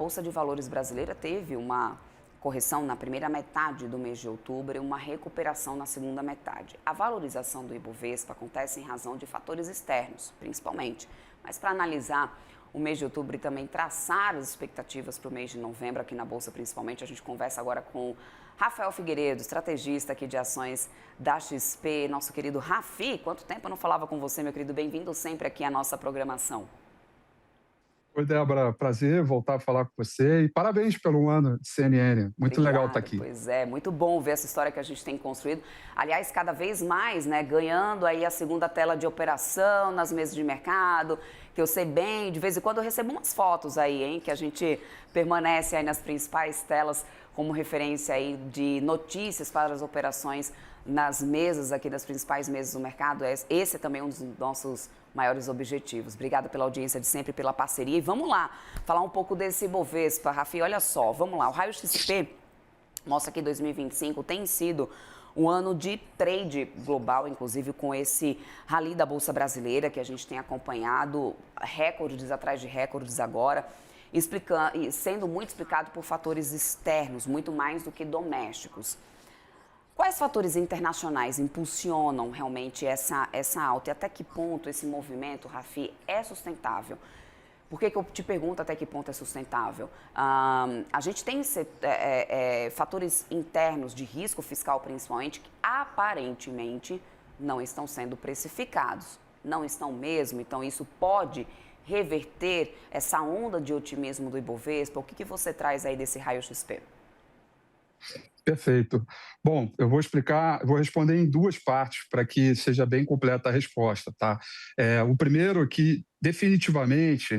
Bolsa de Valores brasileira teve uma correção na primeira metade do mês de outubro e uma recuperação na segunda metade. A valorização do Ibovespa acontece em razão de fatores externos, principalmente. Mas para analisar o mês de outubro e também traçar as expectativas para o mês de novembro aqui na Bolsa principalmente, a gente conversa agora com Rafael Figueiredo, estrategista aqui de ações da XP, nosso querido Rafi. Quanto tempo eu não falava com você, meu querido? Bem-vindo sempre aqui à nossa programação. Oi, Débora, prazer voltar a falar com você e parabéns pelo ano de CNN. Muito legal estar Obrigada, aqui. pois é, muito bom ver essa história que a gente tem construído. Aliás, cada vez mais, né, ganhando aí a segunda tela de operação nas mesas de mercado, que eu sei bem, de vez em quando eu recebo umas fotos aí, hein, que a gente permanece aí nas principais telas como referência aí de notícias para as operações nas mesas aqui das principais mesas do mercado. Esse é também um dos nossos maiores objetivos. Obrigada pela audiência de sempre, pela parceria. E vamos lá, falar um pouco desse Ibovespa, Rafi. Olha só, vamos lá. O Raio XP mostra que 2025 tem sido um ano de trade global, inclusive com esse rally da Bolsa Brasileira que a gente tem acompanhado, recordes atrás de recordes agora, sendo muito explicado por fatores externos, muito mais do que domésticos. Quais fatores internacionais impulsionam realmente essa alta? E até que ponto esse movimento, Rafi, é sustentável? Por que eu te pergunto até que ponto é sustentável? A gente tem fatores internos de risco fiscal, principalmente, que aparentemente não estão sendo precificados. Não estão mesmo, então isso pode reverter essa onda de otimismo do Ibovespa? O que você traz aí desse raio XP? Perfeito. Bom, eu vou explicar, vou responder em duas partes para que seja bem completa a resposta, tá? O primeiro é que, definitivamente,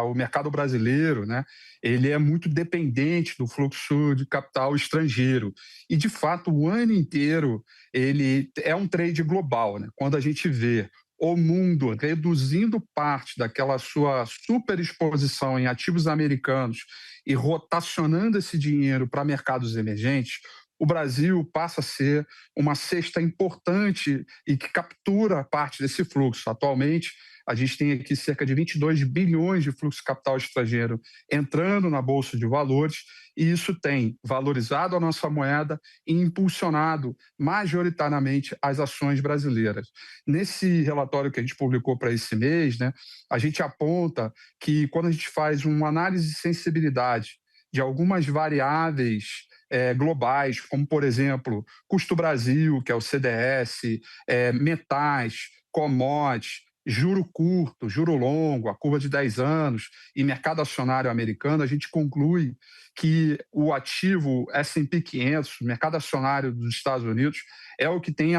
o mercado brasileiro, né, ele é muito dependente do fluxo de capital estrangeiro. E, de fato, o ano inteiro ele é um trade global, né? Quando a gente vê o mundo reduzindo parte daquela sua superexposição em ativos americanos e rotacionando esse dinheiro para mercados emergentes, o Brasil passa a ser uma cesta importante e que captura parte desse fluxo. Atualmente, a gente tem aqui cerca de 22 bilhões de fluxo de capital estrangeiro entrando na Bolsa de Valores, e isso tem valorizado a nossa moeda e impulsionado majoritariamente as ações brasileiras. Nesse relatório que a gente publicou para esse mês, né, a gente aponta que quando a gente faz uma análise de sensibilidade de algumas variáveis globais, como, por exemplo, custo Brasil, que é o CDS, metais, commodities, juro curto, juro longo, a curva de 10 anos e mercado acionário americano, a gente conclui que o ativo S&P 500, mercado acionário dos Estados Unidos, é o que tem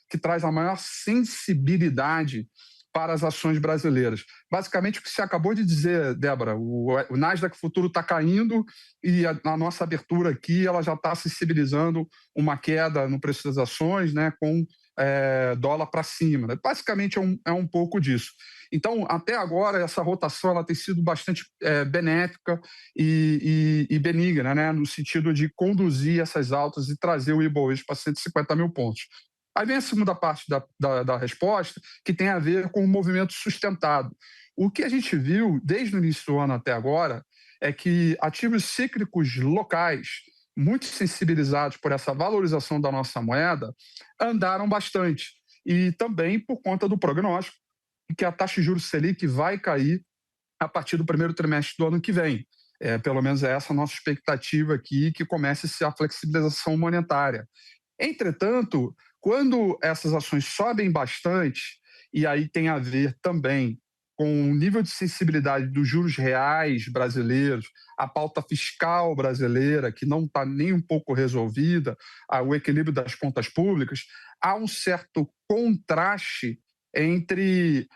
que traz a maior sensibilidade para as ações brasileiras. Basicamente, o que você acabou de dizer, Débora, o Nasdaq Futuro está caindo e a nossa abertura aqui ela já está sensibilizando uma queda no preço das ações, né, com dólar para cima. Né? Basicamente, é um pouco disso. Então, até agora, essa rotação ela tem sido bastante benéfica e benigna, né, no sentido de conduzir essas altas e trazer o Ibovespa para 150 mil pontos. Aí vem a segunda parte da resposta, que tem a ver com o movimento sustentado. O que a gente viu desde o início do ano até agora é que ativos cíclicos locais, muito sensibilizados por essa valorização da nossa moeda, andaram bastante. E também por conta do prognóstico que a taxa de juros Selic vai cair a partir do primeiro trimestre do ano que vem. Pelo menos é essa a nossa expectativa aqui, que comece a flexibilização monetária. Entretanto, quando essas ações sobem bastante, e aí tem a ver também com o nível de sensibilidade dos juros reais brasileiros, a pauta fiscal brasileira, que não está nem um pouco resolvida, o equilíbrio das contas públicas, há um certo contraste entre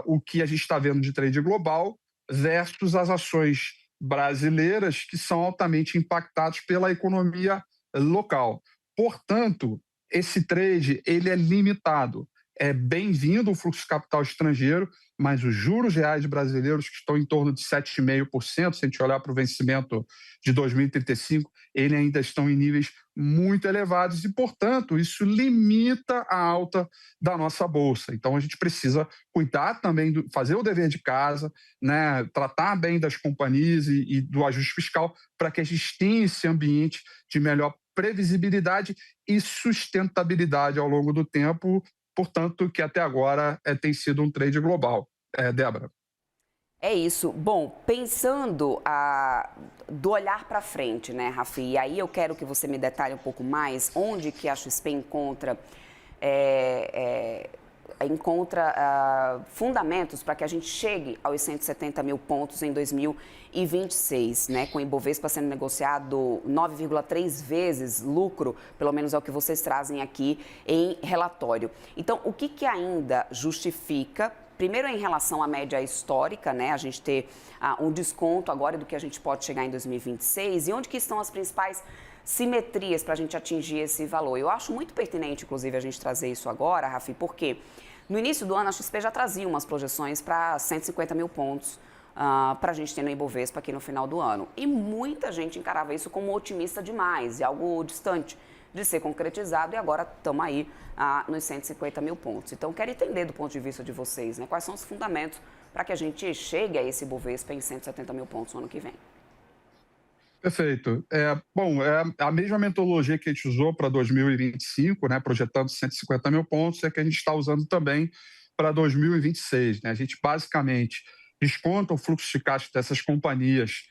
o que a gente está vendo de trade global versus as ações brasileiras, que são altamente impactadas pela economia local. Portanto, esse trade ele é limitado. é bem-vindo o fluxo de capital estrangeiro, mas os juros reais brasileiros, que estão em torno de 7,5%, se a gente olhar para o vencimento de 2035, eles ainda estão em níveis muito elevados e, portanto, isso limita a alta da nossa bolsa. Então, a gente precisa cuidar também, fazer o dever de casa, né, tratar bem das companhias e do ajuste fiscal para que a gente tenha esse ambiente de melhor previsibilidade e sustentabilidade ao longo do tempo, portanto, que até agora tem sido um trade global. Débora. É isso. Bom, pensando do olhar para frente, né, Rafi? E aí eu quero que você me detalhe um pouco mais onde que a XP encontra fundamentos para que a gente chegue aos 170 mil pontos em 2026, né? Com o Ibovespa sendo negociado 9,3 vezes lucro, pelo menos é o que vocês trazem aqui em relatório. Então, o que ainda justifica? Primeiro, em relação à média histórica, né, a gente ter um desconto agora do que a gente pode chegar em 2026 e onde que estão as principais simetrias para a gente atingir esse valor. Eu acho muito pertinente, inclusive, a gente trazer isso agora, Rafi, porque no início do ano a XP já trazia umas projeções para 150 mil pontos para a gente ter no Ibovespa aqui no final do ano. E muita gente encarava isso como otimista demais e algo distante de ser concretizado, e agora estamos aí nos 150 mil pontos. Então, quero entender do ponto de vista de vocês, né, quais são os fundamentos para que a gente chegue a esse Bovespa em 170 mil pontos no ano que vem. Perfeito. Bom, é a mesma metodologia que a gente usou para 2025, né, projetando 150 mil pontos, é que a gente está usando também para 2026. Né? A gente basicamente desconta o fluxo de caixa dessas companhias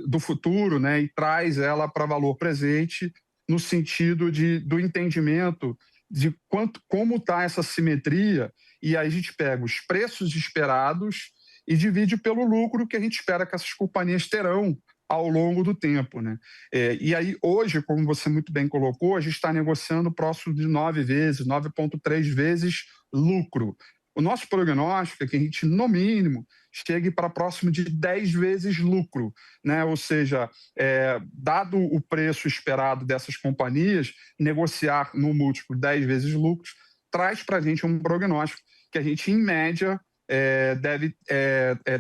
do futuro, né, e traz ela para valor presente no sentido do entendimento de como está essa simetria, e aí a gente pega os preços esperados e divide pelo lucro que a gente espera que essas companhias terão ao longo do tempo. Né? E aí, hoje, como você muito bem colocou, a gente está negociando próximo de 9 vezes, 9,3 vezes lucro. O nosso prognóstico é que a gente, no mínimo, chegue para próximo de 10 vezes lucro. Né? Ou seja, dado o preço esperado dessas companhias, negociar no múltiplo 10 vezes lucros traz para a gente um prognóstico que a gente, em média, deve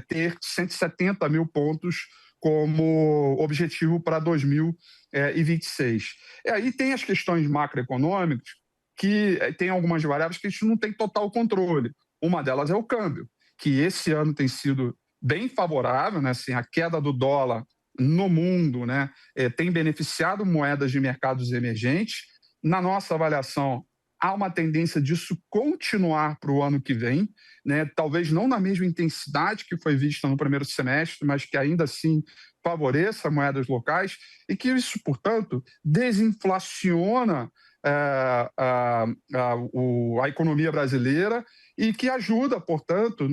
ter 170 mil pontos como objetivo para 2026. E aí tem as questões macroeconômicas, que tem algumas variáveis que a gente não tem total controle. Uma delas é o câmbio, que esse ano tem sido bem favorável, né? Assim, a queda do dólar no mundo, né, tem beneficiado moedas de mercados emergentes. Na nossa avaliação, há uma tendência disso continuar para o ano que vem, né? Talvez não na mesma intensidade que foi vista no primeiro semestre, mas que ainda assim favoreça moedas locais e que isso, portanto, desinflaciona a economia brasileira e que ajuda, portanto,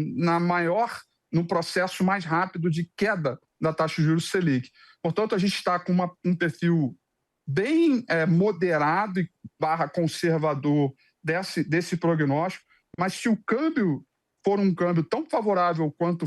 no processo mais rápido de queda da taxa de juros Selic. Portanto, a gente está com um perfil bem moderado e conservador desse prognóstico, mas se o câmbio for um câmbio tão favorável quanto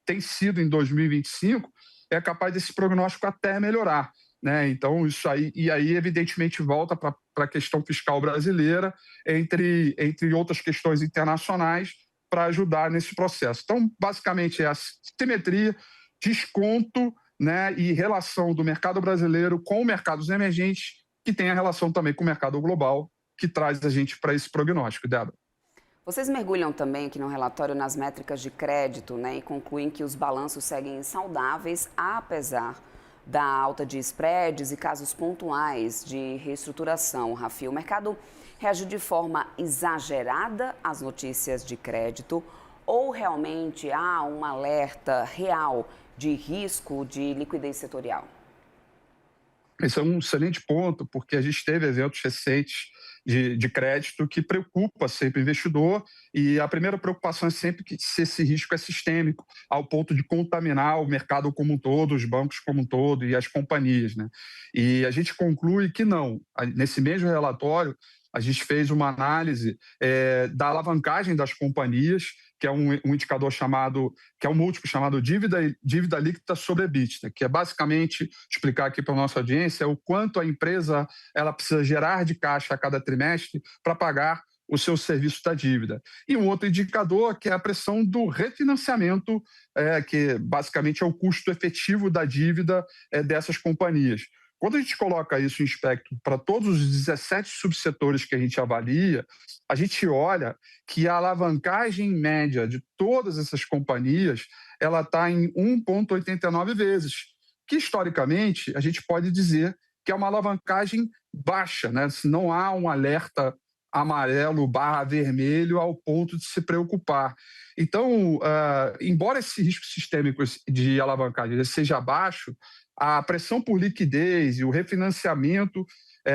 tem sido em 2025, é capaz desse prognóstico até melhorar. Né? Então, isso aí, e aí, evidentemente, volta para a questão fiscal brasileira, entre outras questões internacionais, para ajudar nesse processo. Então, basicamente, é a simetria, desconto, né, e relação do mercado brasileiro com mercados emergentes, que tem a relação também com o mercado global, que traz a gente para esse prognóstico, Débora. Vocês mergulham também aqui no relatório nas métricas de crédito, né, e concluem que os balanços seguem saudáveis, apesar da alta de spreads e casos pontuais de reestruturação. Rafi, o mercado reagiu de forma exagerada às notícias de crédito ou realmente há um alerta real de risco de liquidez setorial? Esse é um excelente ponto, porque a gente teve eventos recentes de crédito que preocupa sempre o investidor, e a primeira preocupação é sempre que se esse risco é sistêmico, ao ponto de contaminar o mercado como um todo, os bancos como um todo e as companhias. Né? E a gente conclui que não. Nesse mesmo relatório, a gente fez uma análise da alavancagem das companhias, que é um indicador que é um múltiplo chamado dívida líquida sobre EBITDA, que é basicamente, explicar aqui para a nossa audiência, o quanto a empresa ela precisa gerar de caixa a cada trimestre para pagar o seu serviço da dívida. E um outro indicador que é a pressão do refinanciamento, que basicamente é o custo efetivo da dívida dessas companhias. Quando a gente coloca isso em espectro para todos os 17 subsetores que a gente avalia, a gente olha que a alavancagem média de todas essas companhias ela está em 1,89 vezes, que historicamente a gente pode dizer que é uma alavancagem baixa, né? Se não há um alerta amarelo/vermelho ao ponto de se preocupar. Então, embora esse risco sistêmico de alavancagem seja baixo, a pressão por liquidez e o refinanciamento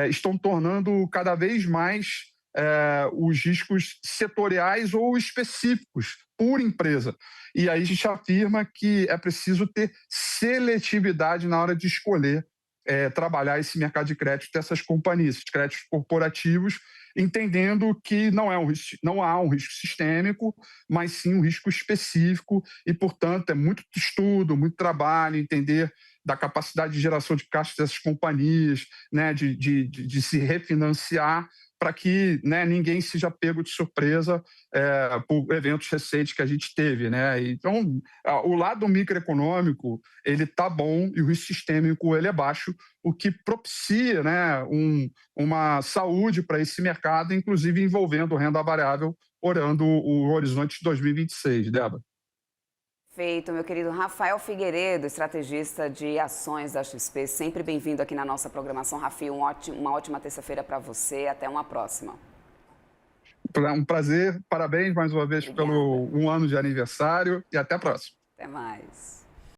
estão tornando cada vez mais os riscos setoriais ou específicos por empresa. E aí a gente afirma que é preciso ter seletividade na hora de escolher trabalhar esse mercado de crédito dessas companhias, esses créditos corporativos, entendendo que não há um risco sistêmico, mas sim um risco específico e, portanto, é muito estudo, muito trabalho, entender da capacidade de geração de caixa dessas companhias, né, de se refinanciar para que, né, ninguém seja pego de surpresa por eventos recentes que a gente teve, né? Então, o lado microeconômico ele está bom e o risco sistêmico ele é baixo, o que propicia, né, uma saúde para esse mercado, inclusive envolvendo renda variável, orando o horizonte de 2026, Débora. Feito, meu querido Rafael Figueiredo, estrategista de ações da XP. Sempre bem-vindo aqui na nossa programação. Rafi, uma ótima terça-feira para você. Até uma próxima. Um prazer. Parabéns mais uma vez Obrigada. pelo 1 ano de aniversário e até a próxima. Até mais.